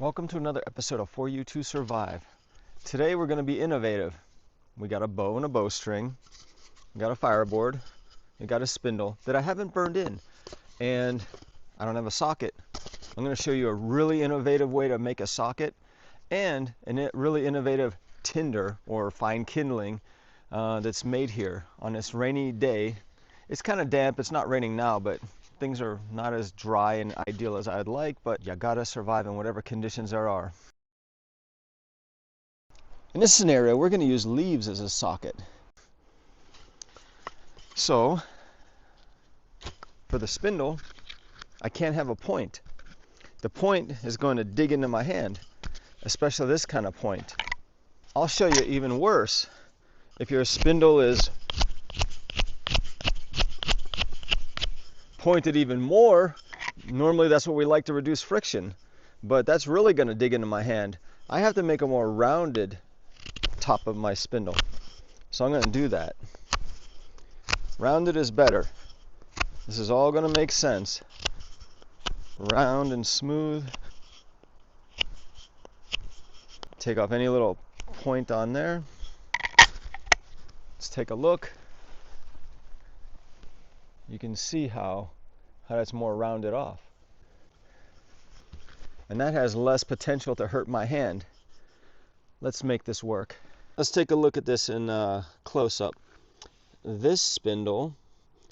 Welcome to another episode of For You to Survive. Today we're going to be innovative. We got a bow and a bowstring, we got a fireboard, we got a spindle that I haven't burned in, and I don't have a socket. I'm going to show you a really innovative way to make a socket and a really innovative tinder or fine kindling that's made here on this rainy day. It's kind of damp, it's not raining now, but things are not as dry and ideal as I'd like, but you gotta survive in whatever conditions there are. In this scenario, we're going to use leaves as a socket. So, for the spindle, I can't have a point. The point is going to dig into my hand, especially this kind of point. I'll show you even worse. If your spindle is pointed even more, normally that's what we like to reduce friction, but that's really going to dig into my hand. I have to make a more rounded top of my spindle, so I'm going to do that. Rounded is better. This is all going to make sense. Round and smooth. Take off any little point on there. Let's take a look. You can see how that's more rounded off. And that has less potential to hurt my hand. Let's make this work. Let's take a look at this in close-up. This spindle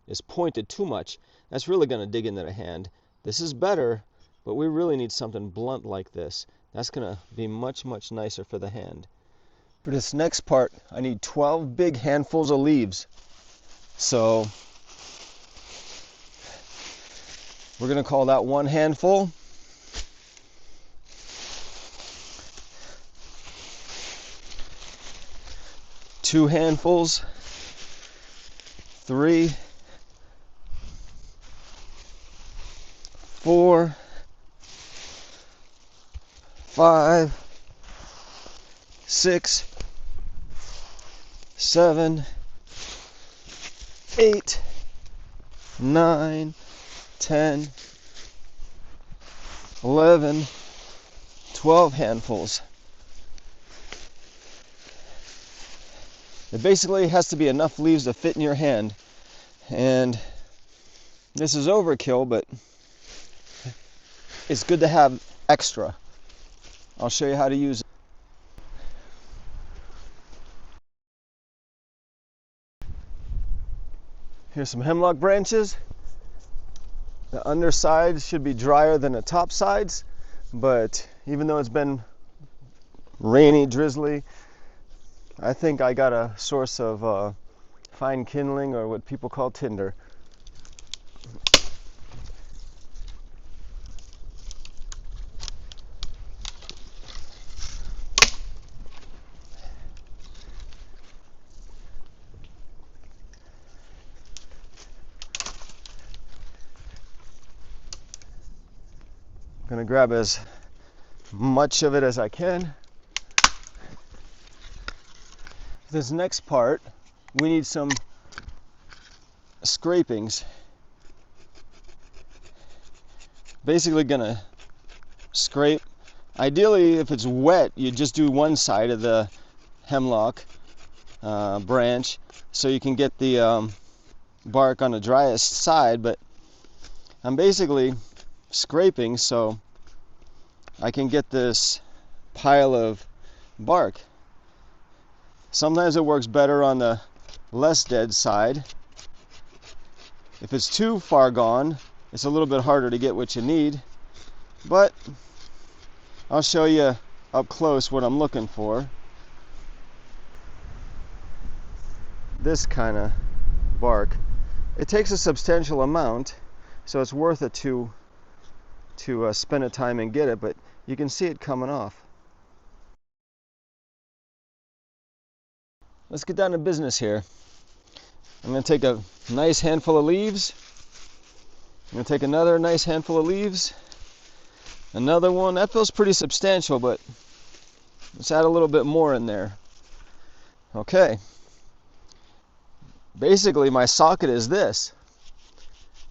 is pointed too much. That's really going to dig into the hand. This is better, but we really need something blunt like this. That's going to be much, much nicer for the hand. For this next part, I need 12 big handfuls of leaves. So we're going to call that one handful. Two handfuls. 3, 4, 5, 6, 7, 8, 9, 10, 11, 12 handfuls. It basically has to be enough leaves to fit in your hand, and this is overkill, but it's good to have extra. I'll show you how to use it. Here's some hemlock branches. The undersides should be drier than the top sides, but even though it's been rainy, drizzly, I think I got a source of fine kindling, or what people call tinder. I'm going to grab as much of it as I can. This next part, we need some scrapings. Basically gonna scrape. Ideally, if it's wet, you just do one side of the hemlock branch so you can get the bark on the driest side, but I'm basically scraping so I can get this pile of bark. Sometimes it works better on the less dead side. If it's too far gone, it's a little bit harder to get what you need, but I'll show you up close what I'm looking for. This kind of bark. It takes a substantial amount, so it's worth it to spend the time and get it, but you can see it coming off. Let's get down to business here. I'm going to take a nice handful of leaves. I'm going to take another nice handful of leaves. Another one. That feels pretty substantial, but let's add a little bit more in there. Okay. Basically, my socket is this.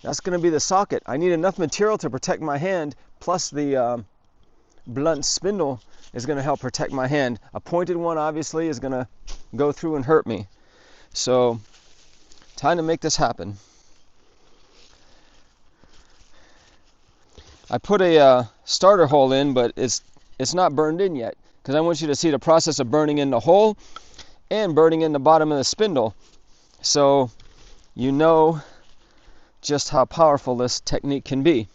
That's going to be the socket. I need enough material to protect my hand, plus the blunt spindle is going to help protect my hand. A pointed one obviously is going to go through and hurt me. So time to make this happen. I put a starter hole in, but it's not burned in yet, because I want you to see the process of burning in the hole and burning in the bottom of the spindle, so you know just how powerful this technique can be.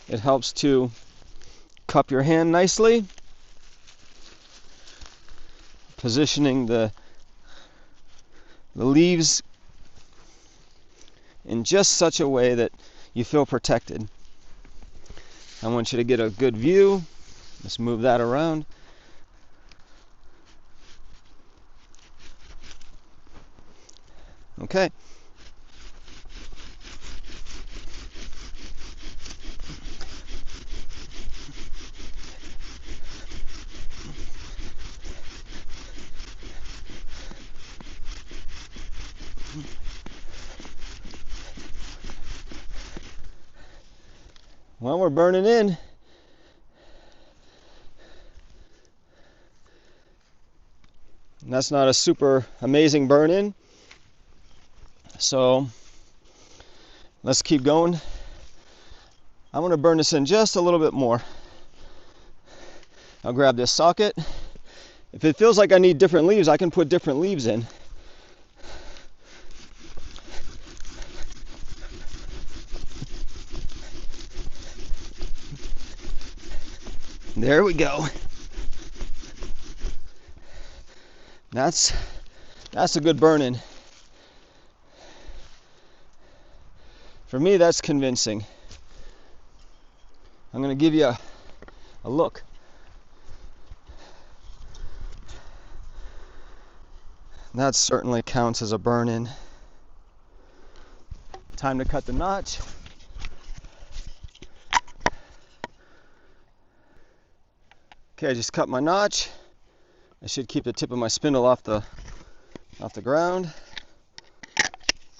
It helps to cup your hand nicely, positioning the leaves in just such a way that you feel protected. I want you to get a good view. Let's move that around. Okay. Well, we're burning in. That's not a super amazing burn in. So let's keep going. I want to burn this in just a little bit more. I'll grab this socket. If it feels like I need different leaves, I can put different leaves in. There we go. That's a good burn-in. For me, that's convincing. I'm going to give you a look. That certainly counts as a burn-in. Time to cut the notch. Okay, I just cut my notch. I should keep the tip of my spindle off the ground.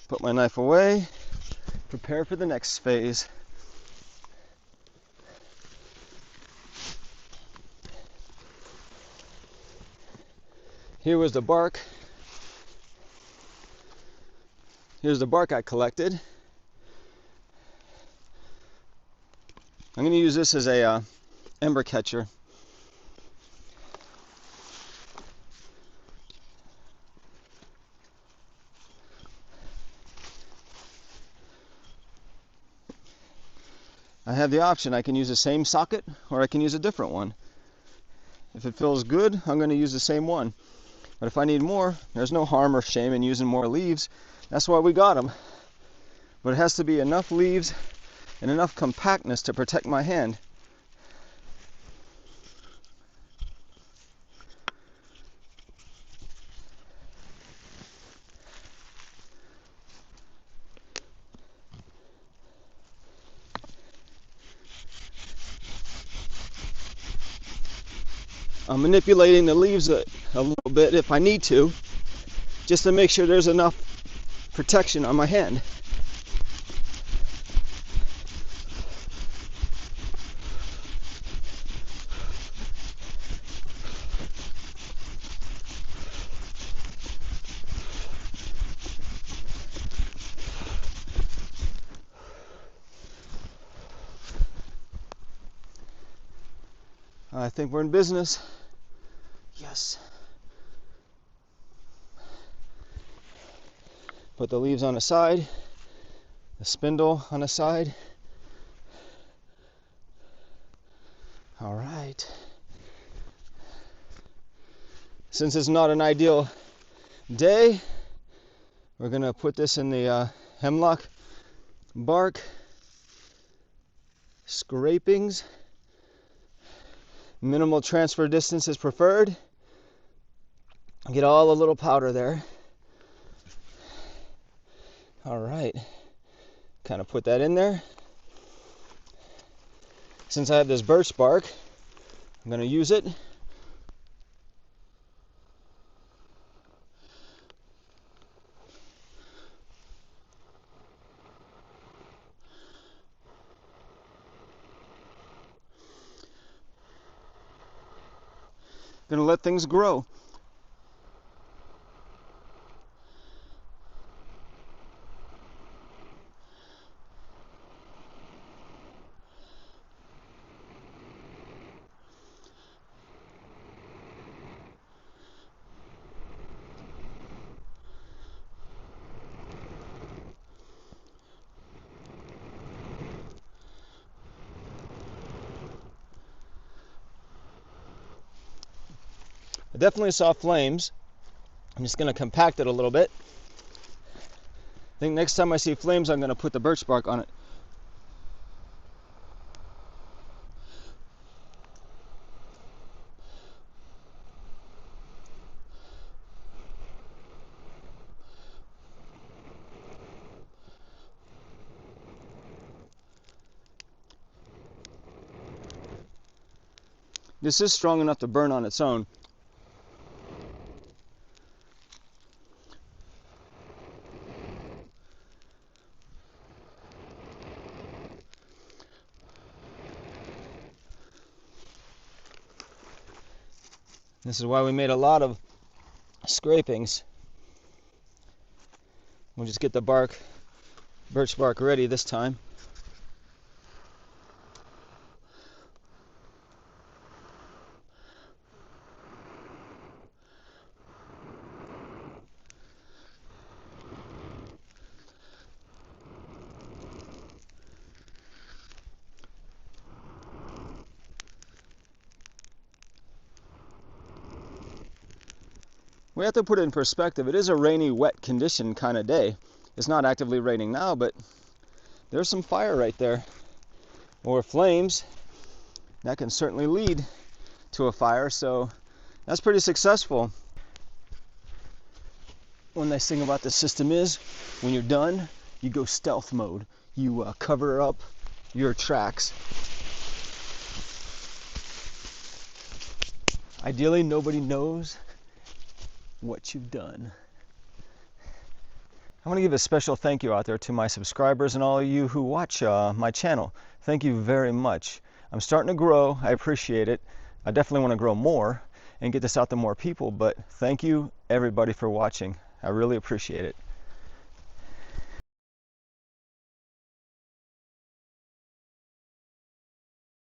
Put my knife away. Prepare for the next phase. Here was the bark. Here's the bark I collected. I'm going to use this as a ember catcher. I have the option. I can use the same socket or I can use a different one. If it feels good, I'm going to use the same one. But if I need more, there's no harm or shame in using more leaves. That's why we got them. But it has to be enough leaves and enough compactness to protect my hand. I'm manipulating the leaves a little bit if I need to, just to make sure there's enough protection on my hand. I think we're in business. Yes. Put the leaves on the side, the spindle on the side. All right. Since it's not an ideal day, we're going to put this in the hemlock bark scrapings. Minimal transfer distance is preferred. Get all the little powder there. All right. Kind of put that in there. Since I have this birch bark, I'm going to use it. Gonna let things grow. I definitely saw flames. I'm just going to compact it a little bit. I think next time I see flames, I'm going to put the birch bark on it. This is strong enough to burn on its own. This is why we made a lot of scrapings. We'll just get the birch bark ready this time. We have to put it in perspective. It is a rainy, wet condition kind of day. It's not actively raining now, but there's some fire right there. Or flames. That can certainly lead to a fire, so that's pretty successful. One nice thing about this system is, when you're done, you go stealth mode. You cover up your tracks. Ideally, nobody knows what you've done. I want to give a special thank you out there to my subscribers and all of you who watch my channel. Thank you very much. I'm starting to grow. I appreciate it. I definitely want to grow more and get this out to more people, but thank you everybody for watching. I really appreciate it.